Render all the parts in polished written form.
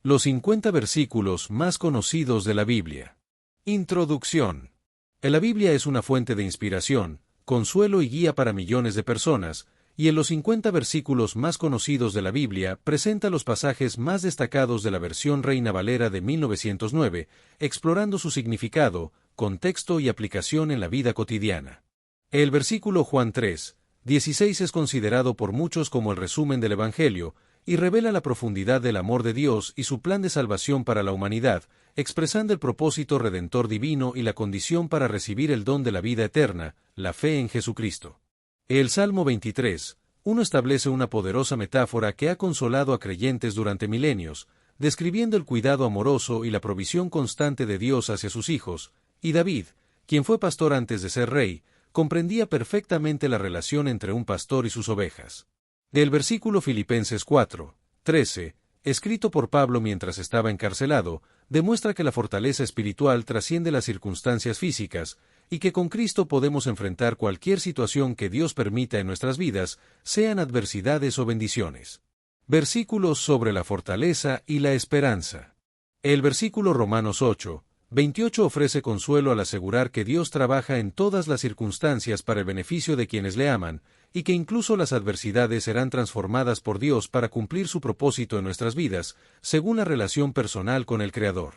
Los 50 versículos más conocidos de la Biblia. Introducción. La Biblia es una fuente de inspiración, consuelo y guía para millones de personas, y en los 50 versículos más conocidos de la Biblia presenta los pasajes más destacados de la versión Reina Valera de 1909, explorando su significado, contexto y aplicación en la vida cotidiana. El versículo Juan 3:16 es considerado por muchos como el resumen del Evangelio, y revela la profundidad del amor de Dios y su plan de salvación para la humanidad, expresando el propósito redentor divino y la condición para recibir el don de la vida eterna, la fe en Jesucristo. El Salmo 23:1 establece una poderosa metáfora que ha consolado a creyentes durante milenios, describiendo el cuidado amoroso y la provisión constante de Dios hacia sus hijos, y David, quien fue pastor antes de ser rey, comprendía perfectamente la relación entre un pastor y sus ovejas. Del versículo Filipenses 4:13, escrito por Pablo mientras estaba encarcelado, demuestra que la fortaleza espiritual trasciende las circunstancias físicas, y que con Cristo podemos enfrentar cualquier situación que Dios permita en nuestras vidas, sean adversidades o bendiciones. Versículos sobre la fortaleza y la esperanza. El versículo Romanos 8:28 ofrece consuelo al asegurar que Dios trabaja en todas las circunstancias para el beneficio de quienes le aman, y que incluso las adversidades serán transformadas por Dios para cumplir su propósito en nuestras vidas, según la relación personal con el Creador.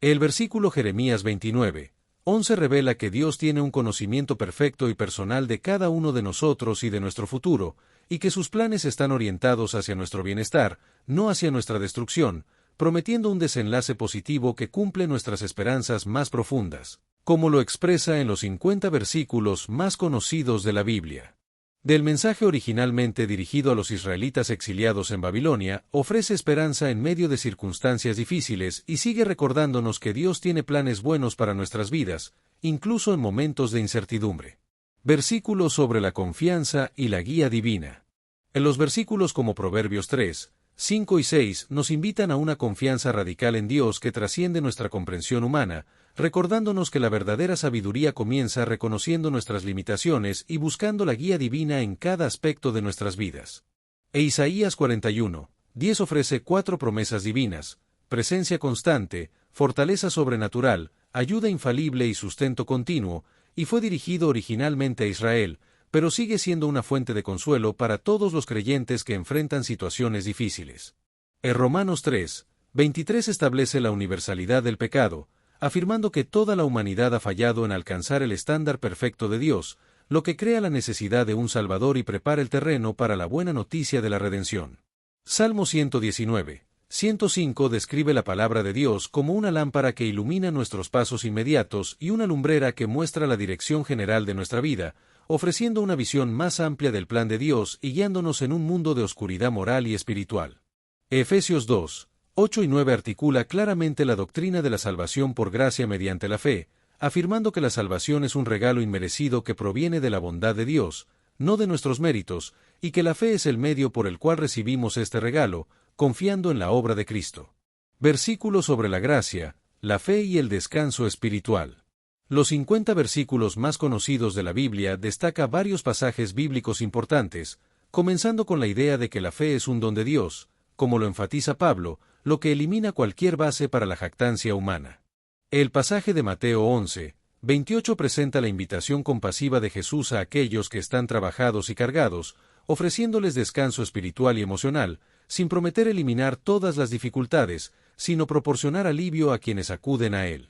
El versículo Jeremías 29:11 revela que Dios tiene un conocimiento perfecto y personal de cada uno de nosotros y de nuestro futuro, y que sus planes están orientados hacia nuestro bienestar, no hacia nuestra destrucción, prometiendo un desenlace positivo que cumple nuestras esperanzas más profundas, como lo expresa en los 50 versículos más conocidos de la Biblia. Del mensaje originalmente dirigido a los israelitas exiliados en Babilonia, ofrece esperanza en medio de circunstancias difíciles y sigue recordándonos que Dios tiene planes buenos para nuestras vidas, incluso en momentos de incertidumbre. Versículos sobre la confianza y la guía divina. En los versículos como Proverbios 3:5 y 6 nos invitan a una confianza radical en Dios que trasciende nuestra comprensión humana, recordándonos que la verdadera sabiduría comienza reconociendo nuestras limitaciones y buscando la guía divina en cada aspecto de nuestras vidas. Isaías 41:10 ofrece 4 promesas divinas: presencia constante, fortaleza sobrenatural, ayuda infalible y sustento continuo, y fue dirigido originalmente a Israel, pero sigue siendo una fuente de consuelo para todos los creyentes que enfrentan situaciones difíciles. En Romanos 3:23 establece la universalidad del pecado, afirmando que toda la humanidad ha fallado en alcanzar el estándar perfecto de Dios, lo que crea la necesidad de un Salvador y prepara el terreno para la buena noticia de la redención. Salmo 119:105 describe la palabra de Dios como una lámpara que ilumina nuestros pasos inmediatos y una lumbrera que muestra la dirección general de nuestra vida, ofreciendo una visión más amplia del plan de Dios y guiándonos en un mundo de oscuridad moral y espiritual. Efesios 2:8 y 9 articula claramente la doctrina de la salvación por gracia mediante la fe, afirmando que la salvación es un regalo inmerecido que proviene de la bondad de Dios, no de nuestros méritos, y que la fe es el medio por el cual recibimos este regalo, confiando en la obra de Cristo. Versículos sobre la gracia, la fe y el descanso espiritual. Los 50 versículos más conocidos de la Biblia destaca varios pasajes bíblicos importantes, comenzando con la idea de que la fe es un don de Dios, como lo enfatiza Pablo, lo que elimina cualquier base para la jactancia humana. El pasaje de Mateo 11:28 presenta la invitación compasiva de Jesús a aquellos que están trabajados y cargados, ofreciéndoles descanso espiritual y emocional, sin prometer eliminar todas las dificultades, sino proporcionar alivio a quienes acuden a Él.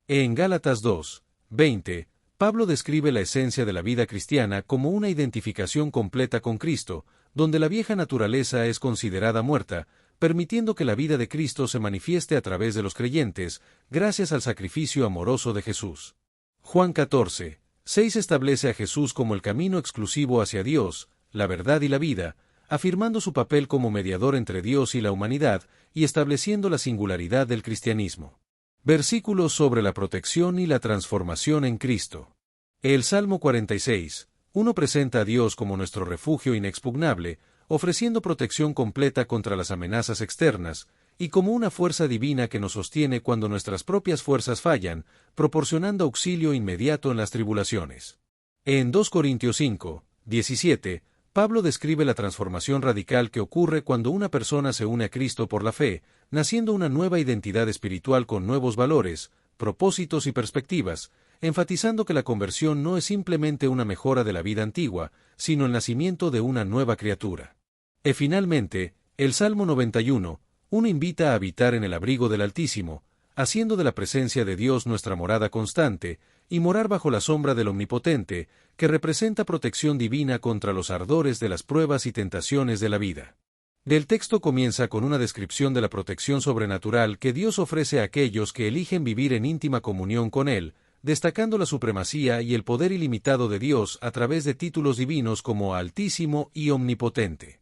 En Gálatas 2:20, Pablo describe la esencia de la vida cristiana como una identificación completa con Cristo, donde la vieja naturaleza es considerada muerta, permitiendo que la vida de Cristo se manifieste a través de los creyentes, gracias al sacrificio amoroso de Jesús. Juan 14:6 establece a Jesús como el camino exclusivo hacia Dios, la verdad y la vida, afirmando su papel como mediador entre Dios y la humanidad, y estableciendo la singularidad del cristianismo. Versículos sobre la protección y la transformación en Cristo. El Salmo 46:1 presenta a Dios como nuestro refugio inexpugnable, ofreciendo protección completa contra las amenazas externas, y como una fuerza divina que nos sostiene cuando nuestras propias fuerzas fallan, proporcionando auxilio inmediato en las tribulaciones. En 2 Corintios 5:17, Pablo describe la transformación radical que ocurre cuando una persona se une a Cristo por la fe, naciendo una nueva identidad espiritual con nuevos valores, propósitos y perspectivas, enfatizando que la conversión no es simplemente una mejora de la vida antigua, sino el nacimiento de una nueva criatura. Y finalmente, el Salmo 91, invita a habitar en el abrigo del Altísimo, haciendo de la presencia de Dios nuestra morada constante, y morar bajo la sombra del Omnipotente, que representa protección divina contra los ardores de las pruebas y tentaciones de la vida. El texto comienza con una descripción de la protección sobrenatural que Dios ofrece a aquellos que eligen vivir en íntima comunión con Él, destacando la supremacía y el poder ilimitado de Dios a través de títulos divinos como Altísimo y Omnipotente.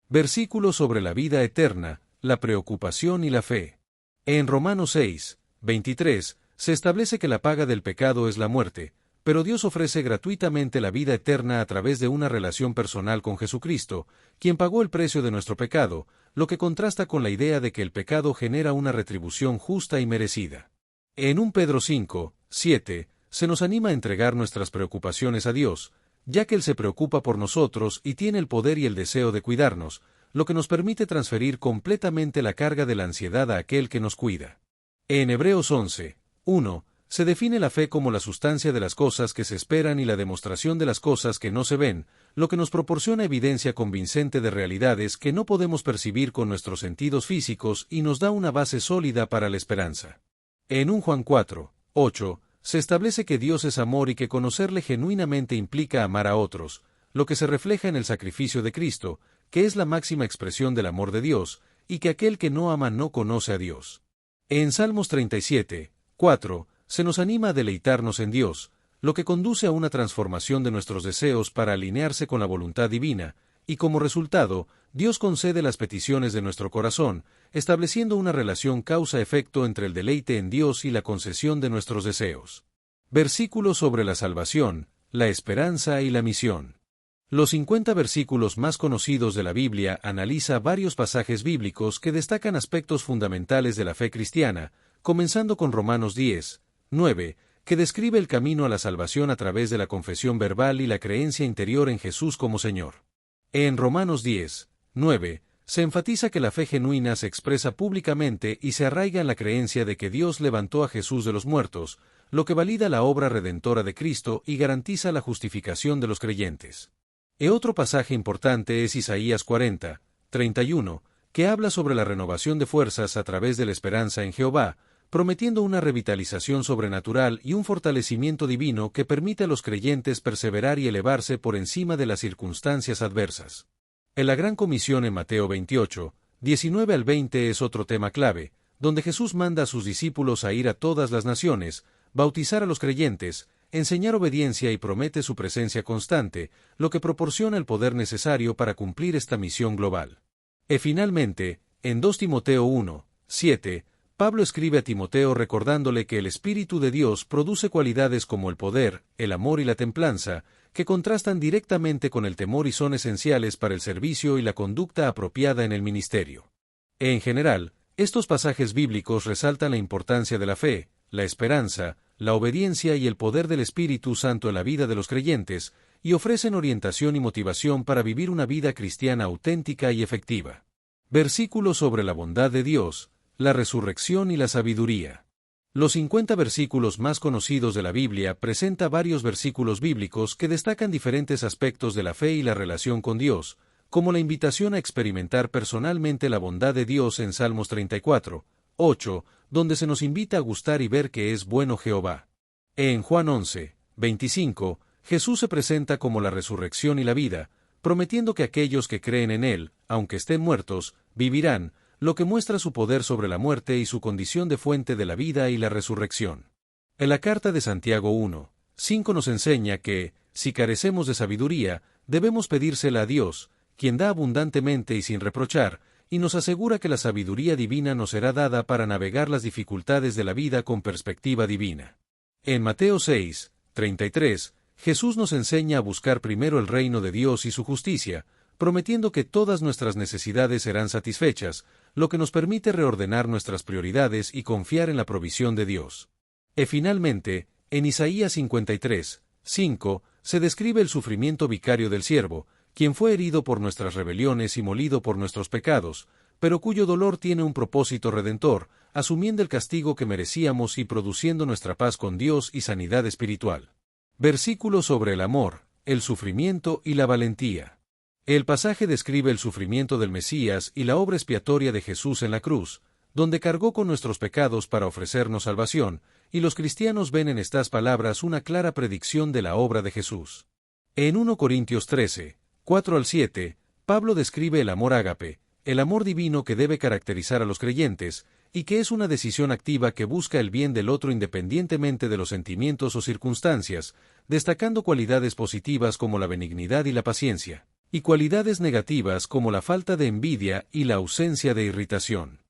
Versículos sobre la vida eterna, la preocupación y la fe. En Romanos 6, 23, se establece que la paga del pecado es la muerte, pero Dios ofrece gratuitamente la vida eterna a través de una relación personal con Jesucristo, quien pagó el precio de nuestro pecado, lo que contrasta con la idea de que el pecado genera una retribución justa y merecida. En 1 Pedro 5, 7, se nos anima a entregar nuestras preocupaciones a Dios, ya que Él se preocupa por nosotros y tiene el poder y el deseo de cuidarnos, lo que nos permite transferir completamente la carga de la ansiedad a aquel que nos cuida. En Hebreos 11, 1, se define la fe como la sustancia de las cosas que se esperan y la demostración de las cosas que no se ven, lo que nos proporciona evidencia convincente de realidades que no podemos percibir con nuestros sentidos físicos y nos da una base sólida para la esperanza. En 1 Juan 4, 8, se establece que Dios es amor y que conocerle genuinamente implica amar a otros, lo que se refleja en el sacrificio de Cristo, que es la máxima expresión del amor de Dios, y que aquel que no ama no conoce a Dios. En Salmos 37, 4, se nos anima a deleitarnos en Dios, lo que conduce a una transformación de nuestros deseos para alinearse con la voluntad divina, y como resultado, Dios concede las peticiones de nuestro corazón, estableciendo una relación causa-efecto entre el deleite en Dios y la concesión de nuestros deseos. Versículos sobre la salvación, la esperanza y la misión. Los 50 versículos más conocidos de la Biblia analiza varios pasajes bíblicos que destacan aspectos fundamentales de la fe cristiana, comenzando con Romanos 10, 9, que describe el camino a la salvación a través de la confesión verbal y la creencia interior en Jesús como Señor. En Romanos 10, 9, se enfatiza que la fe genuina se expresa públicamente y se arraiga en la creencia de que Dios levantó a Jesús de los muertos, lo que valida la obra redentora de Cristo y garantiza la justificación de los creyentes. Otro pasaje importante es Isaías 40, 31, que habla sobre la renovación de fuerzas a través de la esperanza en Jehová, prometiendo una revitalización sobrenatural y un fortalecimiento divino que permite a los creyentes perseverar y elevarse por encima de las circunstancias adversas. En la Gran Comisión en Mateo 28, 19 al 20 es otro tema clave, donde Jesús manda a sus discípulos a ir a todas las naciones, bautizar a los creyentes, enseñar obediencia y promete su presencia constante, lo que proporciona el poder necesario para cumplir esta misión global. Y finalmente, en 2 Timoteo 1, 7, Pablo escribe a Timoteo recordándole que el Espíritu de Dios produce cualidades como el poder, el amor y la templanza, que contrastan directamente con el temor y son esenciales para el servicio y la conducta apropiada en el ministerio. En general, estos pasajes bíblicos resaltan la importancia de la fe, la esperanza, la obediencia y el poder del Espíritu Santo en la vida de los creyentes, y ofrecen orientación y motivación para vivir una vida cristiana auténtica y efectiva. Versículos sobre la bondad de Dios, la resurrección y la sabiduría. Los 50 versículos más conocidos de la Biblia presenta varios versículos bíblicos que destacan diferentes aspectos de la fe y la relación con Dios, como la invitación a experimentar personalmente la bondad de Dios en Salmos 34, 8, donde se nos invita a gustar y ver que es bueno Jehová. En Juan 11, 25, Jesús se presenta como la resurrección y la vida, prometiendo que aquellos que creen en Él, aunque estén muertos, vivirán, lo que muestra su poder sobre la muerte y su condición de fuente de la vida y la resurrección. En la carta de Santiago 1, 5 nos enseña que, si carecemos de sabiduría, debemos pedírsela a Dios, quien da abundantemente y sin reprochar, y nos asegura que la sabiduría divina nos será dada para navegar las dificultades de la vida con perspectiva divina. En Mateo 6, 33, Jesús nos enseña a buscar primero el reino de Dios y su justicia, prometiendo que todas nuestras necesidades serán satisfechas, lo que nos permite reordenar nuestras prioridades y confiar en la provisión de Dios. Y finalmente, en Isaías 53, 5, se describe el sufrimiento vicario del siervo, quien fue herido por nuestras rebeliones y molido por nuestros pecados, pero cuyo dolor tiene un propósito redentor, asumiendo el castigo que merecíamos y produciendo nuestra paz con Dios y sanidad espiritual. Versículo sobre el amor, el sufrimiento y la valentía. El pasaje describe el sufrimiento del Mesías y la obra expiatoria de Jesús en la cruz, donde cargó con nuestros pecados para ofrecernos salvación, y los cristianos ven en estas palabras una clara predicción de la obra de Jesús. En 1 Corintios 13, 4-7, Pablo describe el amor ágape, el amor divino que debe caracterizar a los creyentes, y que es una decisión activa que busca el bien del otro independientemente de los sentimientos o circunstancias, destacando cualidades positivas como la benignidad y la paciencia, y cualidades negativas como la falta de envidia y la ausencia de irritación.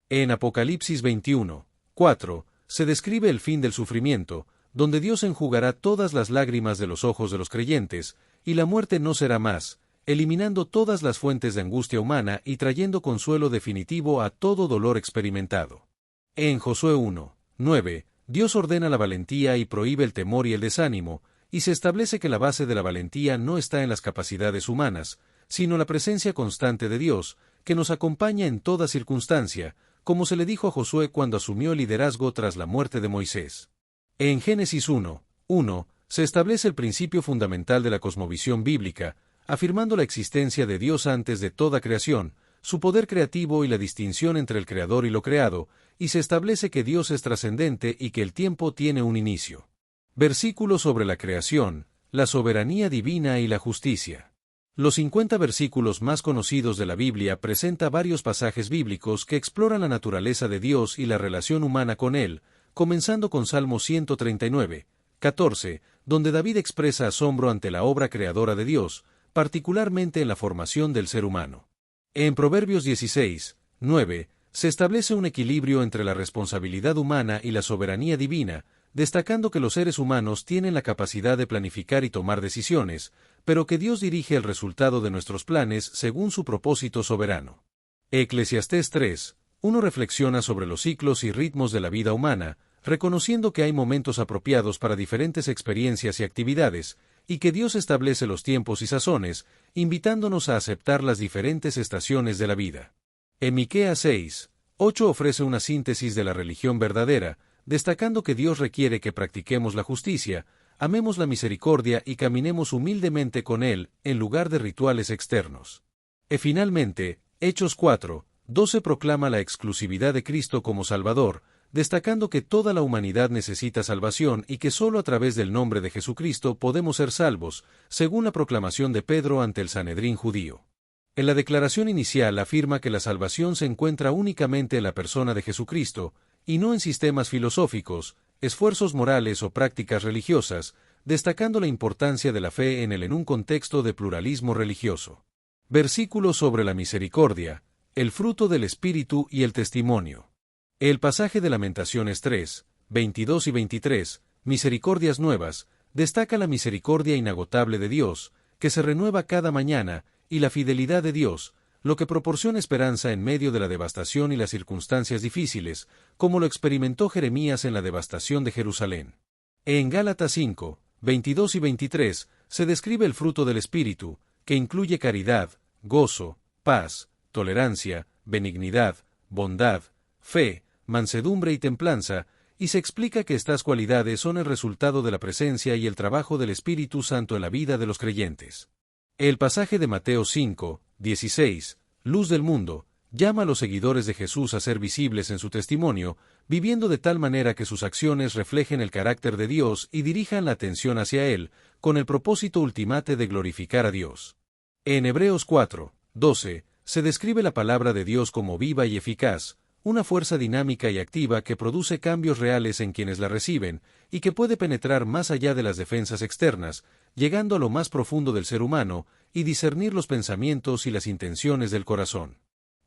En Apocalipsis 21, 4, se describe el fin del sufrimiento, donde Dios enjugará todas las lágrimas de los ojos de los creyentes, y la muerte no será más, eliminando todas las fuentes de angustia humana y trayendo consuelo definitivo a todo dolor experimentado. En Josué 1, 9, Dios ordena la valentía y prohíbe el temor y el desánimo, y se establece que la base de la valentía no está en las capacidades humanas, sino la presencia constante de Dios, que nos acompaña en toda circunstancia, como se le dijo a Josué cuando asumió el liderazgo tras la muerte de Moisés. En Génesis 1, 1, se establece el principio fundamental de la cosmovisión bíblica, afirmando la existencia de Dios antes de toda creación, su poder creativo y la distinción entre el creador y lo creado, y se establece que Dios es trascendente y que el tiempo tiene un inicio. Versículos sobre la creación, la soberanía divina y la justicia. Los 50 versículos más conocidos de la Biblia presenta varios pasajes bíblicos que exploran la naturaleza de Dios y la relación humana con Él, comenzando con Salmo 139, 14, donde David expresa asombro ante la obra creadora de Dios, particularmente en la formación del ser humano. En Proverbios 16, 9, se establece un equilibrio entre la responsabilidad humana y la soberanía divina, destacando que los seres humanos tienen la capacidad de planificar y tomar decisiones, pero que Dios dirige el resultado de nuestros planes según su propósito soberano. Eclesiastés 3, 1 reflexiona sobre los ciclos y ritmos de la vida humana, reconociendo que hay momentos apropiados para diferentes experiencias y actividades, y que Dios establece los tiempos y sazones, invitándonos a aceptar las diferentes estaciones de la vida. En Miqueas 6, 8 ofrece una síntesis de la religión verdadera, destacando que Dios requiere que practiquemos la justicia, amemos la misericordia y caminemos humildemente con Él, en lugar de rituales externos. Y finalmente, Hechos 4, 12 proclama la exclusividad de Cristo como Salvador, destacando que toda la humanidad necesita salvación y que sólo a través del nombre de Jesucristo podemos ser salvos, según la proclamación de Pedro ante el Sanedrín judío. En la declaración inicial afirma que la salvación se encuentra únicamente en la persona de Jesucristo, y no en sistemas filosóficos, esfuerzos morales o prácticas religiosas, destacando la importancia de la fe en él en un contexto de pluralismo religioso. Versículos sobre la misericordia, el fruto del Espíritu y el testimonio. El pasaje de Lamentaciones 3, 22 y 23, Misericordias nuevas, destaca la misericordia inagotable de Dios, que se renueva cada mañana, y la fidelidad de Dios, lo que proporciona esperanza en medio de la devastación y las circunstancias difíciles, como lo experimentó Jeremías en la devastación de Jerusalén. En Gálatas 5, 22 y 23, se describe el fruto del Espíritu, que incluye caridad, gozo, paz, tolerancia, benignidad, bondad, fe, mansedumbre y templanza, y se explica que estas cualidades son el resultado de la presencia y el trabajo del Espíritu Santo en la vida de los creyentes. El pasaje de Mateo 5, 16, Luz del mundo, llama a los seguidores de Jesús a ser visibles en su testimonio, viviendo de tal manera que sus acciones reflejen el carácter de Dios y dirijan la atención hacia Él, con el propósito ultimate de glorificar a Dios. En Hebreos 4, 12, se describe la palabra de Dios como viva y eficaz, una fuerza dinámica y activa que produce cambios reales en quienes la reciben, y que puede penetrar más allá de las defensas externas, llegando a lo más profundo del ser humano, y discernir los pensamientos y las intenciones del corazón.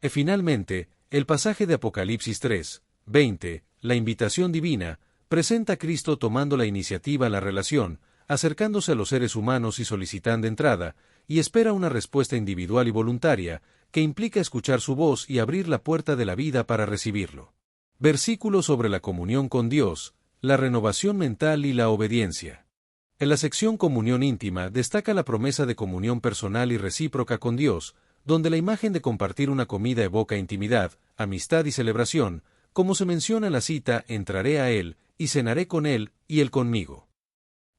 Y finalmente, el pasaje de Apocalipsis 3, 20, la invitación divina, presenta a Cristo tomando la iniciativa en la relación, acercándose a los seres humanos y solicitando entrada, y espera una respuesta individual y voluntaria, que implica escuchar su voz y abrir la puerta de la vida para recibirlo. Versículos sobre la comunión con Dios, la renovación mental y la obediencia. En la sección Comunión íntima destaca la promesa de comunión personal y recíproca con Dios, donde la imagen de compartir una comida evoca intimidad, amistad y celebración, como se menciona en la cita «Entraré a Él, y cenaré con Él, y Él conmigo».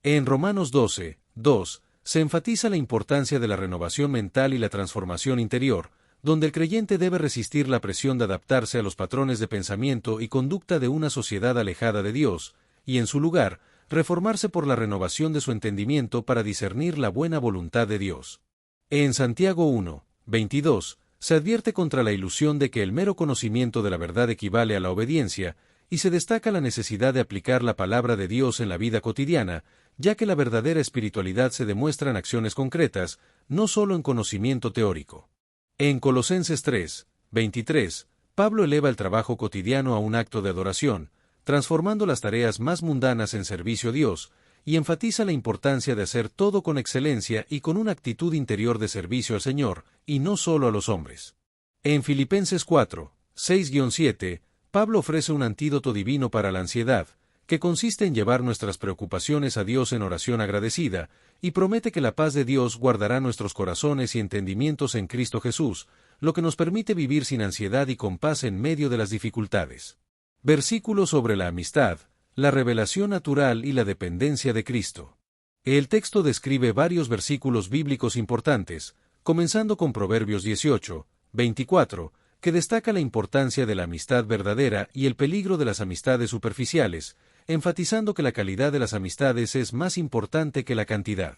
En Romanos 12, 2, se enfatiza la importancia de la renovación mental y la transformación interior, donde el creyente debe resistir la presión de adaptarse a los patrones de pensamiento y conducta de una sociedad alejada de Dios, y en su lugar, reformarse por la renovación de su entendimiento para discernir la buena voluntad de Dios. En Santiago 1, 22, se advierte contra la ilusión de que el mero conocimiento de la verdad equivale a la obediencia, y se destaca la necesidad de aplicar la palabra de Dios en la vida cotidiana, ya que la verdadera espiritualidad se demuestra en acciones concretas, no solo en conocimiento teórico. En Colosenses 3, 23, Pablo eleva el trabajo cotidiano a un acto de adoración, transformando las tareas más mundanas en servicio a Dios, y enfatiza la importancia de hacer todo con excelencia y con una actitud interior de servicio al Señor, y no solo a los hombres. En Filipenses 4, 6-7, Pablo ofrece un antídoto divino para la ansiedad, que consiste en llevar nuestras preocupaciones a Dios en oración agradecida, y promete que la paz de Dios guardará nuestros corazones y entendimientos en Cristo Jesús, lo que nos permite vivir sin ansiedad y con paz en medio de las dificultades. Versículo sobre la amistad, la revelación natural y la dependencia de Cristo. El texto describe varios versículos bíblicos importantes, comenzando con Proverbios 18, 24, que destaca la importancia de la amistad verdadera y el peligro de las amistades superficiales, enfatizando que la calidad de las amistades es más importante que la cantidad.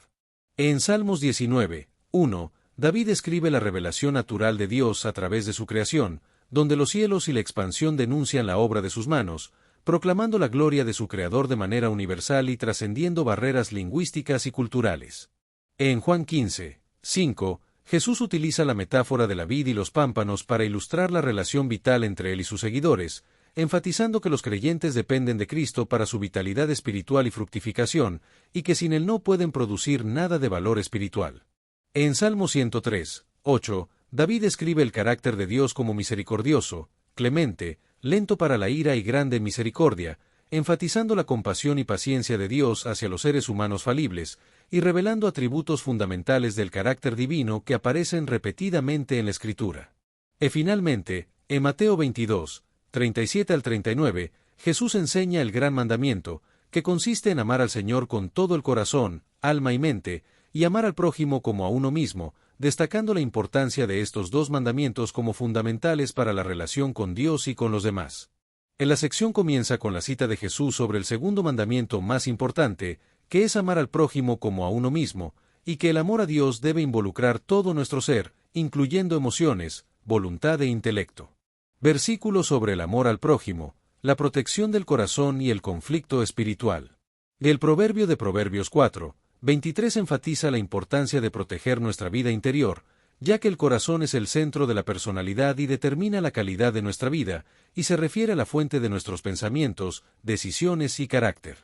En Salmos 19, 1, David escribe la revelación natural de Dios a través de su creación, donde los cielos y la expansión denuncian la obra de sus manos, proclamando la gloria de su Creador de manera universal y trascendiendo barreras lingüísticas y culturales. En Juan 15, 5, Jesús utiliza la metáfora de la vid y los pámpanos para ilustrar la relación vital entre él y sus seguidores, enfatizando que los creyentes dependen de Cristo para su vitalidad espiritual y fructificación, y que sin él no pueden producir nada de valor espiritual. En Salmo 103, 8, David escribe el carácter de Dios como misericordioso, clemente, lento para la ira y grande en misericordia, enfatizando la compasión y paciencia de Dios hacia los seres humanos falibles, y revelando atributos fundamentales del carácter divino que aparecen repetidamente en la Escritura. Y finalmente, en Mateo 22, 37-39, Jesús enseña el gran mandamiento, que consiste en amar al Señor con todo el corazón, alma y mente, y amar al prójimo como a uno mismo, destacando la importancia de estos dos mandamientos como fundamentales para la relación con Dios y con los demás. En la sección comienza con la cita de Jesús sobre el segundo mandamiento más importante, que es amar al prójimo como a uno mismo, y que el amor a Dios debe involucrar todo nuestro ser, incluyendo emociones, voluntad e intelecto. Versículo sobre el amor al prójimo, la protección del corazón y el conflicto espiritual. El proverbio de Proverbios 4, 23 enfatiza la importancia de proteger nuestra vida interior, ya que el corazón es el centro de la personalidad y determina la calidad de nuestra vida, y se refiere a la fuente de nuestros pensamientos, decisiones y carácter.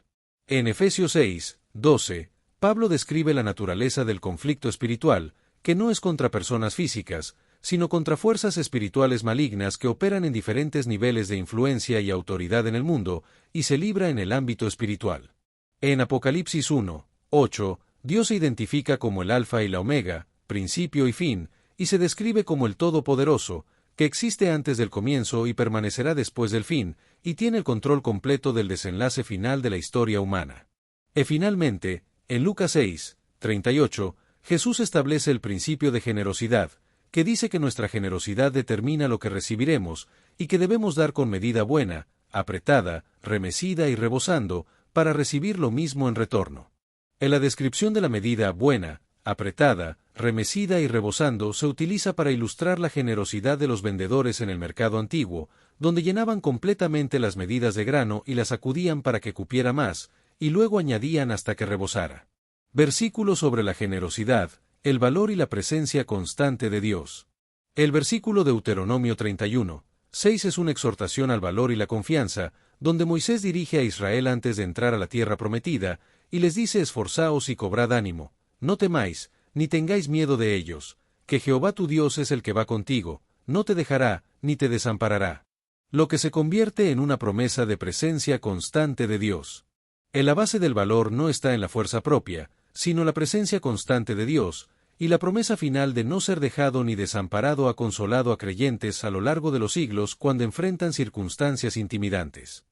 En Efesios 6, 12, Pablo describe la naturaleza del conflicto espiritual, que no es contra personas físicas, sino contra fuerzas espirituales malignas que operan en diferentes niveles de influencia y autoridad en el mundo, y se libra en el ámbito espiritual. En Apocalipsis 1, 8, Dios se identifica como el Alfa y la Omega, principio y fin, y se describe como el Todopoderoso, que existe antes del comienzo y permanecerá después del fin, y tiene el control completo del desenlace final de la historia humana. Y finalmente, en Lucas 6, 38, Jesús establece el principio de generosidad, que dice que nuestra generosidad determina lo que recibiremos, y que debemos dar con medida buena, apretada, remecida y rebosando, para recibir lo mismo en retorno. En la descripción de la medida buena, apretada, remecida y rebosando se utiliza para ilustrar la generosidad de los vendedores en el mercado antiguo, donde llenaban completamente las medidas de grano y las sacudían para que cupiera más, y luego añadían hasta que rebosara. Versículo sobre la generosidad, el valor y la presencia constante de Dios. El versículo de Deuteronomio 31, 6 es una exhortación al valor y la confianza, donde Moisés dirige a Israel antes de entrar a la tierra prometida, y les dice: esforzaos y cobrad ánimo, no temáis, ni tengáis miedo de ellos, que Jehová tu Dios es el que va contigo, no te dejará, ni te desamparará. Lo que se convierte en una promesa de presencia constante de Dios. La base del valor no está en la fuerza propia, sino la presencia constante de Dios, y la promesa final de no ser dejado ni desamparado ha consolado a creyentes a lo largo de los siglos cuando enfrentan circunstancias intimidantes.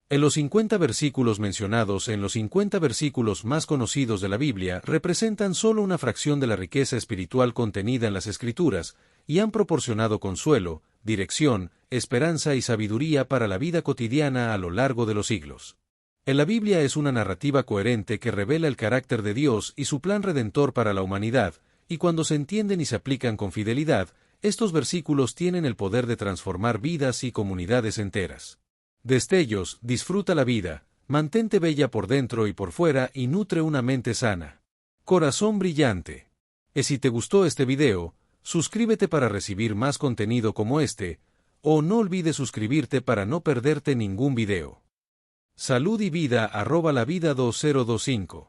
En los 50 versículos mencionados en los 50 versículos más conocidos de la Biblia representan solo una fracción de la riqueza espiritual contenida en las Escrituras, y han proporcionado consuelo, dirección, esperanza y sabiduría para la vida cotidiana a lo largo de los siglos. La Biblia es una narrativa coherente que revela el carácter de Dios y su plan redentor para la humanidad, y cuando se entienden y se aplican con fidelidad, estos versículos tienen el poder de transformar vidas y comunidades enteras. Destellos, disfruta la vida, mantente bella por dentro y por fuera y nutre una mente sana. Corazón brillante. Si te gustó este video, suscríbete para recibir más contenido como este, o no olvides suscribirte para no perderte ningún video. Salud y vida @lavida2025